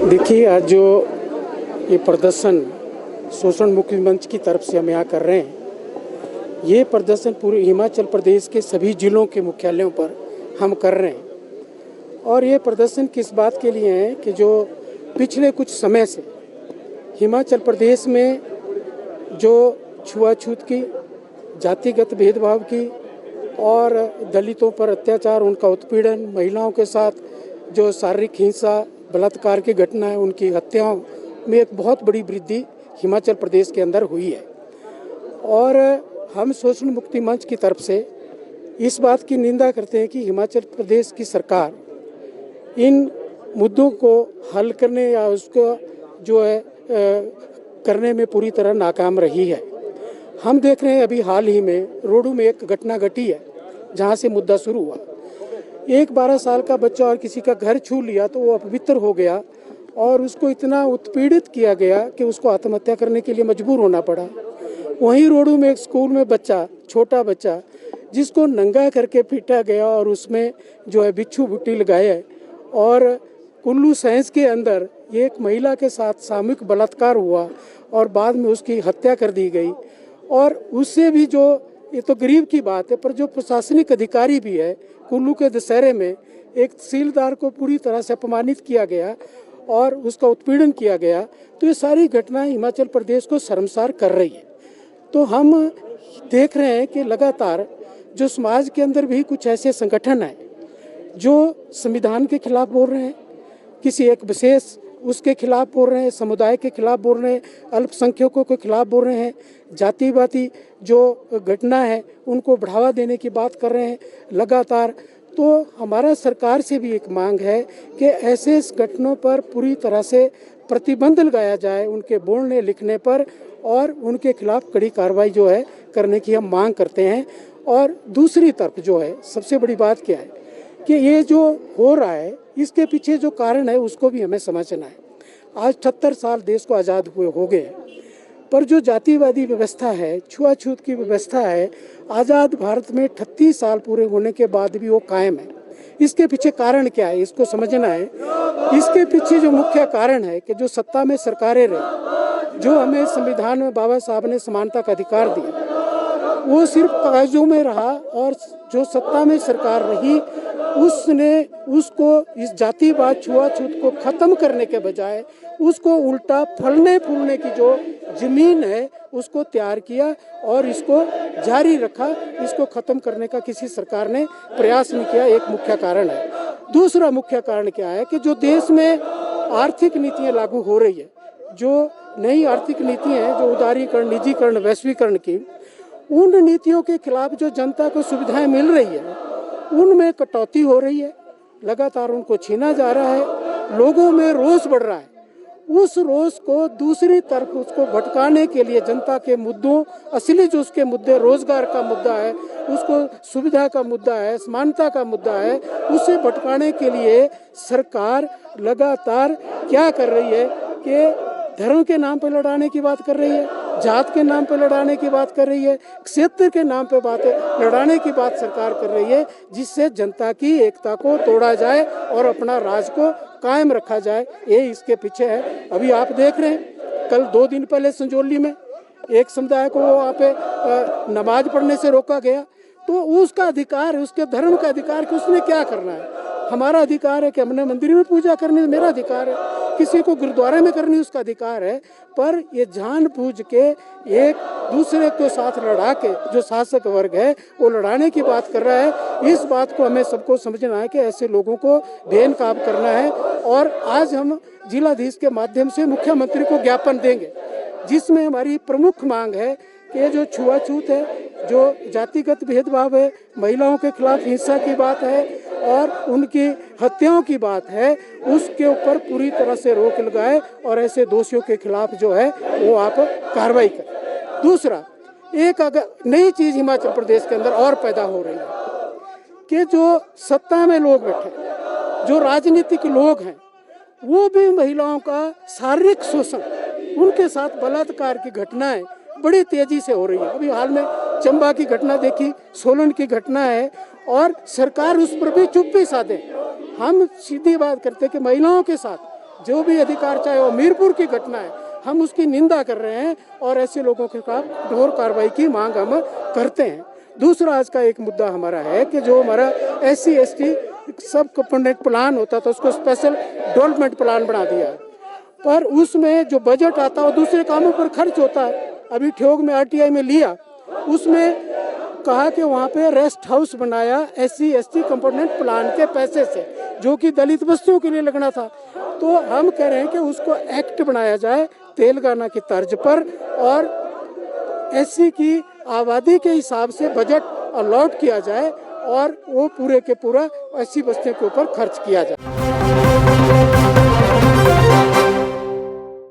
देखिए, आज जो ये प्रदर्शन शोषण मुक्ति मंच की तरफ से हम यहाँ कर रहे हैं, ये प्रदर्शन पूरे हिमाचल प्रदेश के सभी जिलों के मुख्यालयों पर हम कर रहे हैं। और ये प्रदर्शन किस बात के लिए है कि जो पिछले कुछ समय से हिमाचल प्रदेश में जो छुआछूत की, जातिगत भेदभाव की और दलितों पर अत्याचार, उनका उत्पीड़न, महिलाओं के साथ जो शारीरिक हिंसा, बलात्कार की घटना है, उनकी हत्याओं में एक बहुत बड़ी वृद्धि हिमाचल प्रदेश के अंदर हुई है। और हम शोषण मुक्ति मंच की तरफ से इस बात की निंदा करते हैं कि हिमाचल प्रदेश की सरकार इन मुद्दों को हल करने या उसको जो है करने में पूरी तरह नाकाम रही है। हम देख रहे हैं अभी हाल ही में रोडू में एक घटना घटी है जहां से मुद्दा शुरू हुआ। एक 12 साल का बच्चा और किसी का घर छू लिया तो वो अपवित्र हो गया और उसको इतना उत्पीड़ित किया गया कि उसको आत्महत्या करने के लिए मजबूर होना पड़ा। वहीं रोडू में एक स्कूल में बच्चा, छोटा बच्चा, जिसको नंगा करके पीटा गया और उसमें जो है बिच्छू बुट्टी लगाए और कुल्लू साइंस के अंदर एक महिला के साथ सामूहिक बलात्कार हुआ और बाद में उसकी हत्या कर दी गई। और उससे भी जो, ये तो गरीब की बात है, पर जो प्रशासनिक अधिकारी भी है, कुल्लू के दशहरे में एक तहसीलदार को पूरी तरह से अपमानित किया गया और उसका उत्पीड़न किया गया। तो ये सारी घटनाएं हिमाचल प्रदेश को शर्मसार कर रही है। तो हम देख रहे हैं कि लगातार जो समाज के अंदर भी कुछ ऐसे संगठन हैं जो संविधान के खिलाफ बोल रहे हैं, किसी एक विशेष उसके खिलाफ बोल रहे हैं, समुदाय के खिलाफ बोल रहे हैं, अल्पसंख्यकों के खिलाफ बोल रहे हैं, जातिवादी जो घटना है उनको बढ़ावा देने की बात कर रहे हैं लगातार। तो हमारा सरकार से भी एक मांग है कि ऐसे घटनों पर पूरी तरह से प्रतिबंध लगाया जाए, उनके बोलने लिखने पर, और उनके खिलाफ कड़ी कार्रवाई जो है करने की हम मांग करते हैं। और दूसरी तरफ जो है सबसे बड़ी बात क्या है कि ये जो हो रहा है इसके पीछे जो कारण है उसको भी हमें समझना है। आज 78 साल देश को आज़ाद हुए हो गए, पर जो जातिवादी व्यवस्था है, छुआछूत की व्यवस्था है, आज़ाद भारत में 38 साल पूरे होने के बाद भी वो कायम है। इसके पीछे कारण क्या है, इसको समझना है। इसके पीछे जो मुख्य कारण है कि जो सत्ता में सरकारें रही, जो हमें संविधान में बाबा साहब ने समानता का अधिकार दिया, वो सिर्फ कागजों में रहा। और जो सत्ता में सरकार रही उसने उसको इस जातिवाद, छुआछूत को खत्म करने के बजाय उसको उल्टा फलने फूलने की जो जमीन है उसको तैयार किया और इसको जारी रखा। इसको खत्म करने का किसी सरकार ने प्रयास नहीं किया, एक मुख्य कारण है। दूसरा मुख्य कारण क्या है कि जो देश में आर्थिक नीतियां लागू हो रही है, जो नई आर्थिक नीतियां हैं, जो उदारीकरण, निजीकरण, वैश्वीकरण की, उन नीतियों के खिलाफ जो जनता को सुविधाएं मिल रही है उनमें कटौती हो रही है, लगातार उनको छीना जा रहा है, लोगों में रोष बढ़ रहा है। उस रोष को दूसरी तरफ उसको भटकाने के लिए जनता के मुद्दों, असली जो उसके मुद्दे, रोजगार का मुद्दा है, उसको सुविधा का मुद्दा है, समानता का मुद्दा है, उसे भटकाने के लिए सरकार लगातार क्या कर रही है कि धर्म के नाम पर लड़ाने की बात कर रही है, जात के नाम पर लड़ाने की बात कर रही है, क्षेत्र के नाम पर लड़ाने की बात सरकार कर रही है, जिससे जनता की एकता को तोड़ा जाए और अपना राज को कायम रखा जाए। ये इसके पीछे है। अभी आप देख रहे हैं, कल 2 दिन पहले संजौली में एक समुदाय को वहाँ पे नमाज पढ़ने से रोका गया। तो उसका अधिकार है, उसके धर्म का अधिकार कि उसने क्या करना है। हमारा अधिकार है कि हमने मंदिर में पूजा करनी, मेरा अधिकार है, किसी को गुरुद्वारे में करनी उसका अधिकार है। पर ये जानबूझ के एक दूसरे को साथ लड़ा के जो शासक वर्ग है वो लड़ाने की बात कर रहा है। इस बात को हमें सबको समझना है कि ऐसे लोगों को बेनकाब करना है। और आज हम जिलाधीश के माध्यम से मुख्यमंत्री को ज्ञापन देंगे, जिसमें हमारी प्रमुख मांग है कि जो छुआछूत है, जो जातिगत भेदभाव है, महिलाओं के खिलाफ हिंसा की बात है और उनकी हत्याओं की बात है, उसके ऊपर पूरी तरह से रोक लगाए और ऐसे दोषियों के खिलाफ जो है वो आप कार्रवाई करें। दूसरा, एक अगर नई चीज हिमाचल प्रदेश के अंदर और पैदा हो रही है कि जो सत्ता में लोग बैठे, जो राजनीतिक लोग हैं, वो भी महिलाओं का शारीरिक शोषण, उनके साथ बलात्कार की घटनाएं बड़ी तेजी से हो रही है। अभी हाल में चंबा की घटना देखी, सोलन की घटना है, और सरकार उस पर भी चुप्पी साधे। हम सीधी बात करते हैं कि महिलाओं के साथ जो भी अधिकार, चाहे वो मीरपुर की घटना है, हम उसकी निंदा कर रहे हैं और ऐसे लोगों के खिलाफ कठोर कार्रवाई की मांग हम करते हैं। दूसरा आज का एक मुद्दा हमारा है कि जो हमारा SC ST सब कंपोनेंट प्लान होता था उसको स्पेशल डेवलपमेंट प्लान बना दिया है, पर उसमें जो बजट आता है वो दूसरे कामों पर खर्च होता है। अभी ठियोग में RTI में लिया, उसमें कहा कि वहाँ पे रेस्ट हाउस बनाया SC ST कंपोनेंट प्लान के पैसे से, जो कि दलित बस्तियों के लिए लगना था। तो हम कह रहे हैं कि उसको एक्ट बनाया जाए तेलंगाना की तर्ज पर और SC की आबादी के हिसाब से बजट अलॉट किया जाए और वो पूरे के पूरा SC बस्तियों के ऊपर खर्च किया जाए।